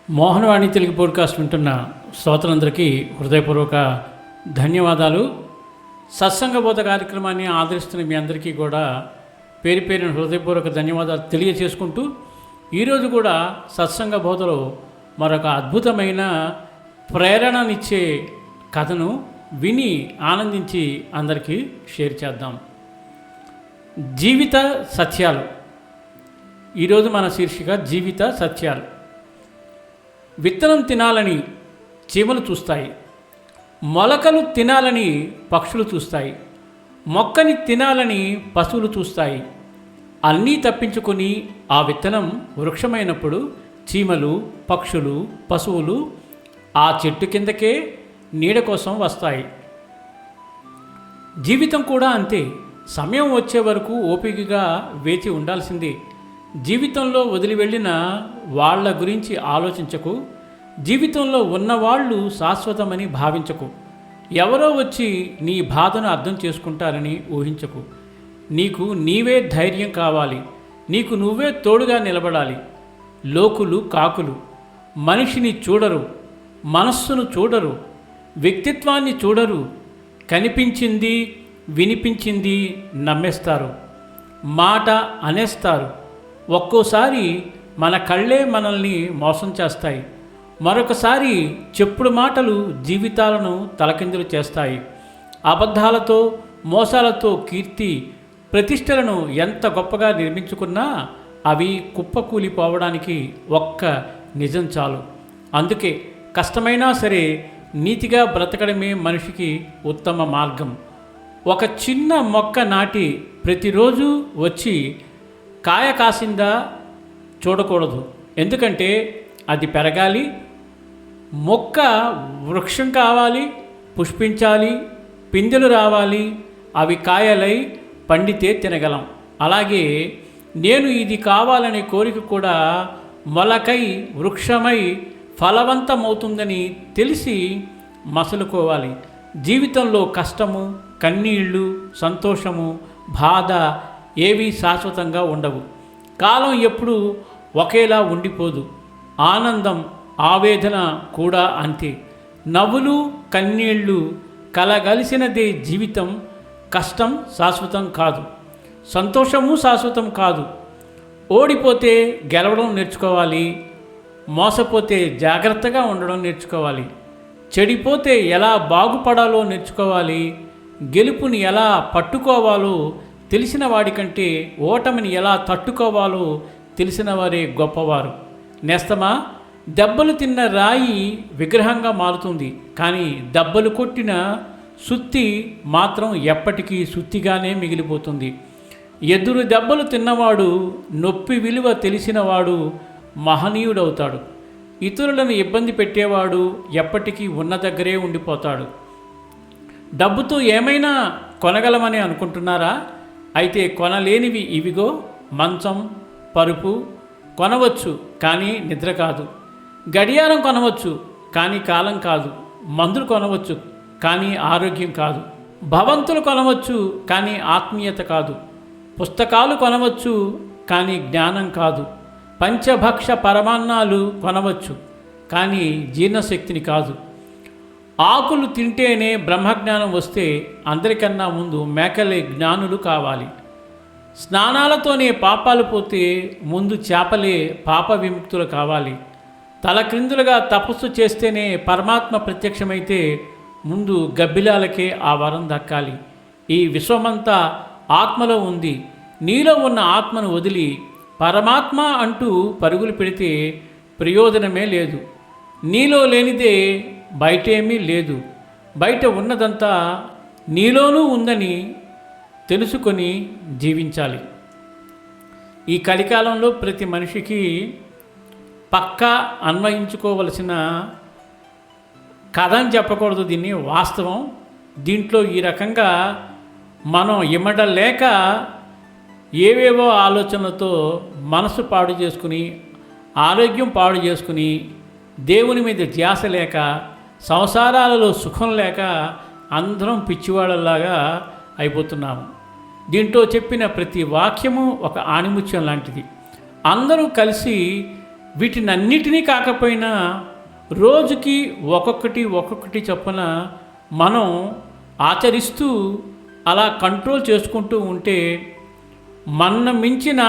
Mohanavani Telugu podcast వింటున్న శ్రోతలందరికీ హృదయపూర్వక ధన్యవాదాలు. సత్సంగ బోధ కార్యక్రమాన్ని ఆదరిస్తున్న మీ అందరికీ కూడా పేరు పేరున హృదయపూర్వక ధన్యవాదాలు తెలియజేసుకుంటూ ఈరోజు కూడా సత్సంగ బోధలో మరొక అద్భుతమైన ప్రేరణనిచ్చే కథను విని ఆనందించి అందరికీ షేర్ చేద్దాం. జీవిత సత్యాలు. ఈరోజు మన శీర్షిక జీవిత సత్యాలు. విత్తనం తినాలని చీమలు చూస్తాయి, మొలకలు తినాలని పక్షులు చూస్తాయి, మొక్కని తినాలని పశువులు చూస్తాయి. అన్నీ తప్పించుకొని ఆ విత్తనం వృక్షమైనప్పుడు చీమలు, పక్షులు, పశువులు ఆ చెట్టు కిందకే నీడ కోసం వస్తాయి. జీవితం కూడా అంతే. సమయం వచ్చే వరకు ఓపికగా వేచి ఉండాల్సిందే. జీవితంలో వదిలి వెళ్ళిన వాళ్ళ గురించి ఆలోచించకు. జీవితంలో ఉన్నవాళ్ళు శాశ్వతమని భావించకు. ఎవరో వచ్చి నీ బాధను అర్థం చేసుకుంటారని ఊహించకు. నీకు నీవే ధైర్యం కావాలి. నీకు నువ్వే తోడుగా నిలబడాలి. లోకులు కాకులు మనిషిని చూడరు, మనస్సును చూడరు, వ్యక్తిత్వాన్ని చూడరు. కనిపించింది వినిపించింది నమ్మేస్తారు, మాట అనేస్తారు. ఒక్కోసారి మన కళ్ళే మనల్ని మోసం చేస్తాయి. మరొకసారి చెప్పుడు మాటలు జీవితాలను తలకిందులు చేస్తాయి. అబద్ధాలతో మోసాలతో కీర్తి ప్రతిష్టలను ఎంత గొప్పగా నిర్మించుకున్నా అవి కుప్పకూలిపోవడానికి ఒక్క నిజం చాలు. అందుకే కష్టమైనా సరే నీతిగా బ్రతకడమే మనిషికి ఉత్తమ మార్గం. ఒక చిన్న మొక్క నాటి ప్రతిరోజు వచ్చి కాయ కాసిందా చూడకూడదు. ఎందుకంటే అది పెరగాలి, మొక్క వృక్షం కావాలి, పుష్పించాలి, పిందెలు రావాలి, అవి కాయలై పండితే తినగలం. అలాగే నేను ఇది కావాలనే కోరిక కూడా మొలకై వృక్షమై ఫలవంతమవుతుందని తెలిసి మసలుకోవాలి. జీవితంలో కష్టము, కన్నీళ్ళు, సంతోషము, బాధ ఏవీ శాశ్వతంగా ఉండవు. కాలం ఎప్పుడూ ఒకేలా ఉండిపోదు. ఆనందం, ఆవేదన కూడా అంతే. నవ్వులు, కన్నీళ్ళు కలగలిసినదే జీవితం. కష్టం శాశ్వతం కాదు, సంతోషము శాశ్వతం కాదు. ఓడిపోతే గెలవడం నేర్చుకోవాలి, మోసపోతే జాగ్రత్తగా ఉండడం నేర్చుకోవాలి, చెడిపోతే ఎలా బాగుపడాలో నేర్చుకోవాలి, గెలుపుని ఎలా పట్టుకోవాలో తెలిసిన వాడికంటే ఓటమిని ఎలా తట్టుకోవాలో తెలిసిన వారే గొప్పవారు. నేస్తమా, దెబ్బలు తిన్న రాయి విగ్రహంగా మారుతుంది, కానీ దెబ్బలు కొట్టిన సుత్తి మాత్రం ఎప్పటికీ సుత్తిగానే మిగిలిపోతుంది. ఎదురు దెబ్బలు తిన్నవాడు, నొప్పి విలువ తెలిసినవాడు మహనీయుడవుతాడు. ఇతరులను ఇబ్బంది పెట్టేవాడు ఎప్పటికీ ఉన్న దగ్గరే ఉండిపోతాడు. డబ్బుతో ఏమైనా కొనగలమని అనుకుంటున్నారా? అయితే కొనలేనివి ఇవిగో: మంచం, పరుపు కొనవచ్చు కానీ నిద్ర కాదు. గడియారం కొనవచ్చు కానీ కాలం కాదు. మందులు కొనవచ్చు కానీ ఆరోగ్యం కాదు. భవంతులు కొనవచ్చు కానీ ఆత్మీయత కాదు. పుస్తకాలు కొనవచ్చు కానీ జ్ఞానం కాదు. పంచభక్ష పరమాన్నాలు కొనవచ్చు కానీ జీర్ణశక్తిని కాదు. ఆకులు తింటేనే బ్రహ్మజ్ఞానం వస్తే అందరికన్నా ముందు మేకలే జ్ఞానులు కావాలి. స్నానాలతోనే పాపాలు పోతే ముందు చేపలే పాప విముక్తులు కావాలి. తలక్రిందులుగా తపస్సు చేస్తేనే పరమాత్మ ప్రత్యక్షమైతే ముందు గబ్బిలాలకే ఆ వరం దక్కాలి. ఈ విశ్వమంతా ఆత్మలో ఉంది. నీలో ఉన్న ఆత్మను వదిలి పరమాత్మ అంటూ పరుగులు పెడితే ప్రయోజనమే లేదు. నీలో లేనిదే బయటేమీ లేదు. బయట ఉన్నదంతా నీలోనూ ఉందని తెలుసుకొని జీవించాలి. ఈ కలికాలంలో ప్రతి మనిషికి పక్కా అన్వయించుకోవలసిన కథ అని చెప్పకూడదు, దీన్ని వాస్తవం. దీంట్లో ఈ రకంగా మనం ఇమ్మడలేక ఏవేవో ఆలోచనలతో మనసు పాడు చేసుకుని, ఆరోగ్యం పాడు చేసుకుని, దేవుని మీద ధ్యాస లేక, సంసారాలలో సుఖం లేక అందరం పిచ్చివాళ్ళలాగా అయిపోతున్నాము. దీంట్లో చెప్పిన ప్రతి వాక్యము ఒక ఆణిముత్యం లాంటిది. అందరూ కలిసి వీటినన్నిటినీ కాకపోయినా రోజుకి ఒక్కొక్కటి చొప్పున మనం ఆచరిస్తూ అలా కంట్రోల్ చేసుకుంటూ ఉంటే మన మించిన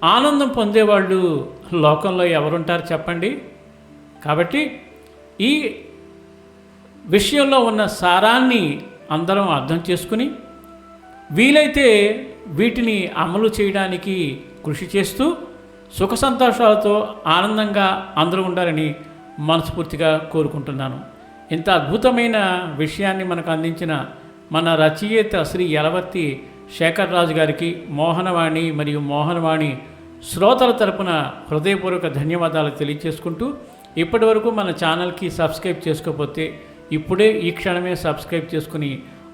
ఆనందం పొందేవాళ్ళు లోకంలో ఎవరుంటారు చెప్పండి. కాబట్టి ఈ విషయంలో ఉన్న సారాన్ని అందరం అర్థం చేసుకుని వీలైతే వీటిని అమలు చేయడానికి కృషి చేస్తూ సుఖ సంతోషాలతో ఆనందంగా అందరూ ఉండాలని మనస్ఫూర్తిగా కోరుకుంటున్నాను. ఇంత అద్భుతమైన విషయాన్ని మనకు అందించిన మన రచయిత శ్రీ యలవర్తి శేఖర్ రాజు గారికి మోహనవాణి మరియు మోహనవాణి శ్రోతల తరపున హృదయపూర్వక ధన్యవాదాలు తెలియజేసుకుంటూ, ఇప్పటి వరకు మన ఛానల్కి సబ్స్క్రైబ్ చేసుకోకపోతే ఇప్పుడే ఈ క్షణమే సబ్స్క్రైబ్ చేసుకుని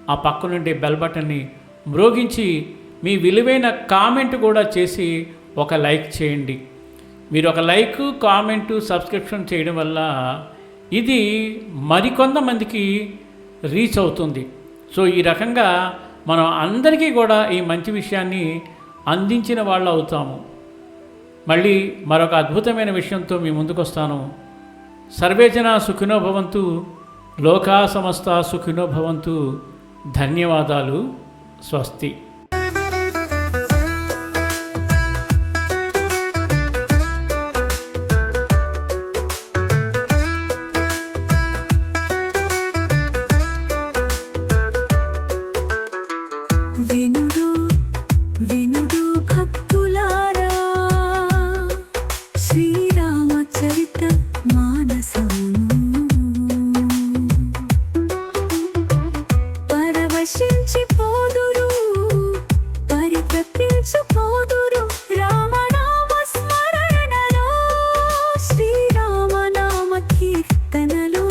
ఆ పక్క నుండి బెల్ బటన్ని మ్రోగించి మీ విలువైన కామెంట్ కూడా చేసి ఒక లైక్ చేయండి. మీరు ఒక లైక్, కామెంటు, సబ్స్క్రిప్షన్ చేయడం వల్ల ఇది మరికొంతమందికి రీచ్ అవుతుంది. సో ఈ రకంగా మనం అందరికీ కూడా ఈ మంచి విషయాన్ని అందించిన వాళ్ళు అవుతాము. మళ్ళీ మరొక అద్భుతమైన విషయంతో మీ ముందుకు వస్తాను. సర్వే జనా సుఖినో భవంతు, లోకా సమస్త సుఖినో భవంతు. ధన్యవాదాలు. స్వస్తి. వినుడు వినుడు భక్తులారా, శ్రీరామచరిత మానసము పరవశించిపోదురు, పరితపించుపోదురు రామనామ స్మరణలో, శ్రీరామనామ కీర్తనలో.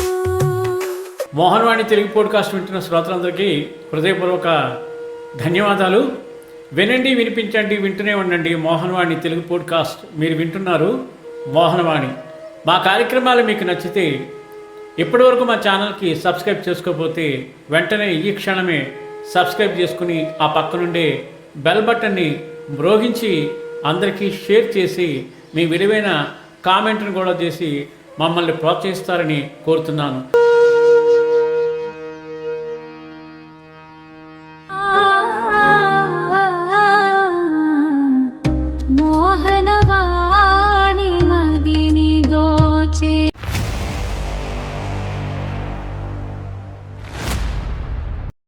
మోహనవాణి తెలుగు పోడ్కాస్ట్ వింటున్న శ్రోతలందరికీ హృదయపూర్వక ధన్యవాదాలు. వినండి, వినిపించండి, వింటూనే ఉండండి మోహనవాణి తెలుగు పోడ్కాస్ట్. మీరు వింటున్నారు మోహనవాణి. మా కార్యక్రమాలు మీకు నచ్చితే ఇప్పటివరకు మా ఛానల్కి సబ్స్క్రైబ్ చేసుకోకపోతే వెంటనే ఈ క్షణమే సబ్స్క్రైబ్ చేసుకుని ఆ పక్క నుండే బెల్ బటన్ని మ్రోగించి అందరికీ షేర్ చేసి మీ విలువైన కామెంట్ను కూడా చేసి మమ్మల్ని ప్రోత్సహిస్తారని కోరుతున్నాను. మోహనవాణి